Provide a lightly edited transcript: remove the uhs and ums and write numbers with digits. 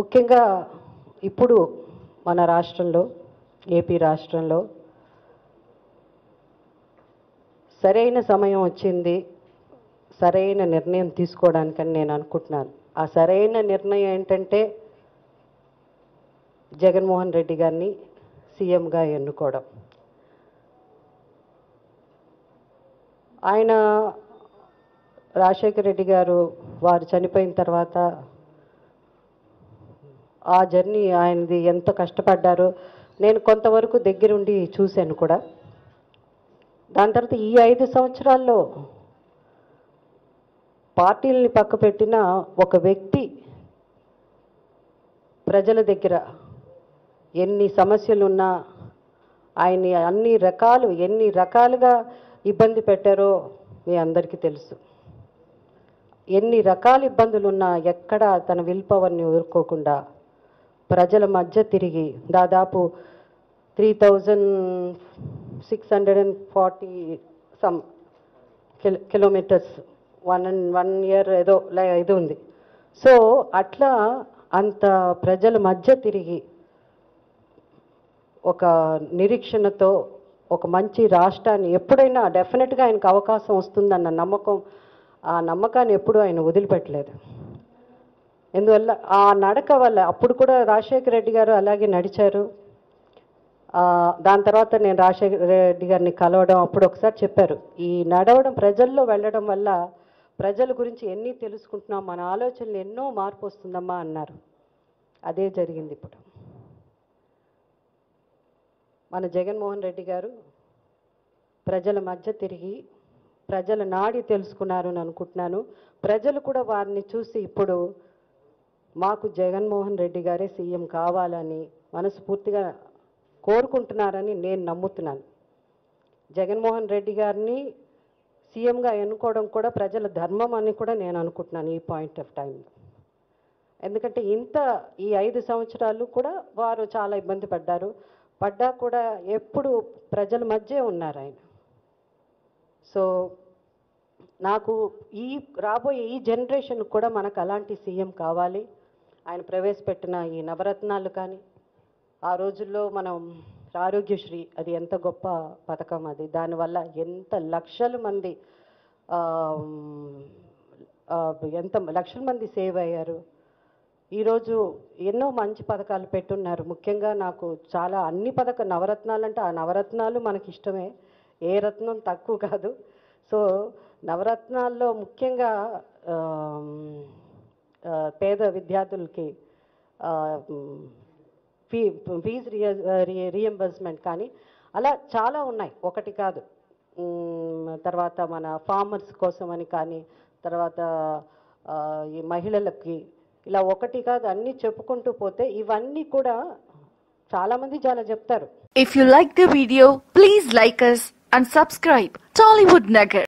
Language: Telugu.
ముఖ్యంగా ఇప్పుడు మన రాష్ట్రంలో ఏపీ రాష్ట్రంలో సరైన సమయం వచ్చింది, సరైన నిర్ణయం తీసుకోవడానికని నేను అనుకుంటున్నాను. ఆ సరైన నిర్ణయం ఏంటంటే జగన్మోహన్ రెడ్డి గారిని సీఎంగా ఎన్నుకోవడం. ఆయన రాజశేఖర రెడ్డి గారు వారు చనిపోయిన తర్వాత ఆ జర్నీ ఆయనది ఎంత కష్టపడ్డారో నేను కొంతవరకు దగ్గరుండి చూశాను కూడా. దాని తర్వాత ఈ 5 సంవత్సరాల్లో పార్టీలని పక్కపెట్టిన ఒక వ్యక్తి ప్రజల దగ్గర ఎన్ని సమస్యలున్నా ఆయన్ని ఎన్ని రకాలుగా ఇబ్బంది పెట్టారో మీ అందరికీ తెలుసు. ఎన్ని రకాల ఇబ్బందులున్నా ఎక్కడ తన విల్ పవర్ని వదులుకోకుండా ప్రజల మధ్య తిరిగి దాదాపు 3640 సమ్ కిలోమీటర్స్ 1 year ఏదో ఇది ఉంది. సో అట్లా అంత ప్రజల మధ్య తిరిగి ఒక నిరీక్షణతో ఒక మంచి రాష్ట్రాన్ని ఎప్పుడైనా డెఫినెట్గా ఆయనకు అవకాశం వస్తుందన్న నమ్మకం, ఆ నమ్మకాన్ని ఎప్పుడూ ఆయన వదిలిపెట్టలేదు. ఎందువల్ల ఆ నడక వల్ల అప్పుడు కూడా రాజశేఖర రెడ్డి గారు అలాగే నడిచారు. దాని తర్వాత నేను రాజశేఖర రెడ్డి గారిని కలవడం అప్పుడు ఒకసారి చెప్పారు, ఈ నడవడం ప్రజల్లో వెళ్ళడం వల్ల ప్రజల గురించి ఎన్ని తెలుసుకుంటున్నాం, మన ఆలోచనలు ఎన్నో మార్పు వస్తుందమ్మా అన్నారు. అదే జరిగింది. ఇప్పుడు మన జగన్మోహన్ రెడ్డి గారు ప్రజల మధ్య తిరిగి ప్రజల నాడి తెలుసుకున్నారు అని అనుకుంటున్నాను. ప్రజలు కూడా వారిని చూసి ఇప్పుడు మాకు జగన్మోహన్ రెడ్డి గారే సీఎం కావాలని మనస్ఫూర్తిగా కోరుకుంటున్నారని నేను నమ్ముతున్నాను. జగన్మోహన్ రెడ్డి గారిని సీఎంగా ఎన్నుకోవడం కూడా ప్రజల ధర్మం అని కూడా నేను అనుకుంటున్నాను ఈ పాయింట్ ఆఫ్ టైంలో. ఎందుకంటే ఈ 5 సంవత్సరాలు కూడా వారు చాలా ఇబ్బంది పడ్డా కూడా ఎప్పుడు ప్రజల మధ్య ఉన్నారు ఆయన. సో నాకు రాబోయే ఈ జనరేషన్ కూడా మనకు అలాంటి సీఎం కావాలి. ఆయన ప్రవేశపెట్టిన ఈ నవరత్నాలు కానీ, ఆ రోజుల్లో మనం ఆరోగ్యశ్రీ అది ఎంత గొప్ప పథకం, అది దానివల్ల ఎంత లక్షల మంది సేవ్ అయ్యారు. ఈరోజు ఎన్నో మంచి పథకాలు పెట్టున్నారు. ముఖ్యంగా నాకు చాలా నవరత్నాలు అంటే ఆ నవరత్నాలు మనకి ఇష్టమే, ఏ రత్నం తక్కువ కాదు. సో నవరత్నాల్లో ముఖ్యంగా పేద విద్యార్థులకి ఫీజు రీఎంబర్స్మెంట్ కానీ అలా చాలా ఉన్నాయి, ఒకటి కాదు. తర్వాత మన ఫార్మర్స్ కోసమని కానీ, తర్వాత ఈ మహిళలకి ఇలా ఒకటి కాదు అన్నీ చెప్పుకుంటూ పోతే ఇవన్నీ కూడా చాలామంది చాలా చెప్తారు. If you like the video, please like us and subscribe Tollywood Nagar.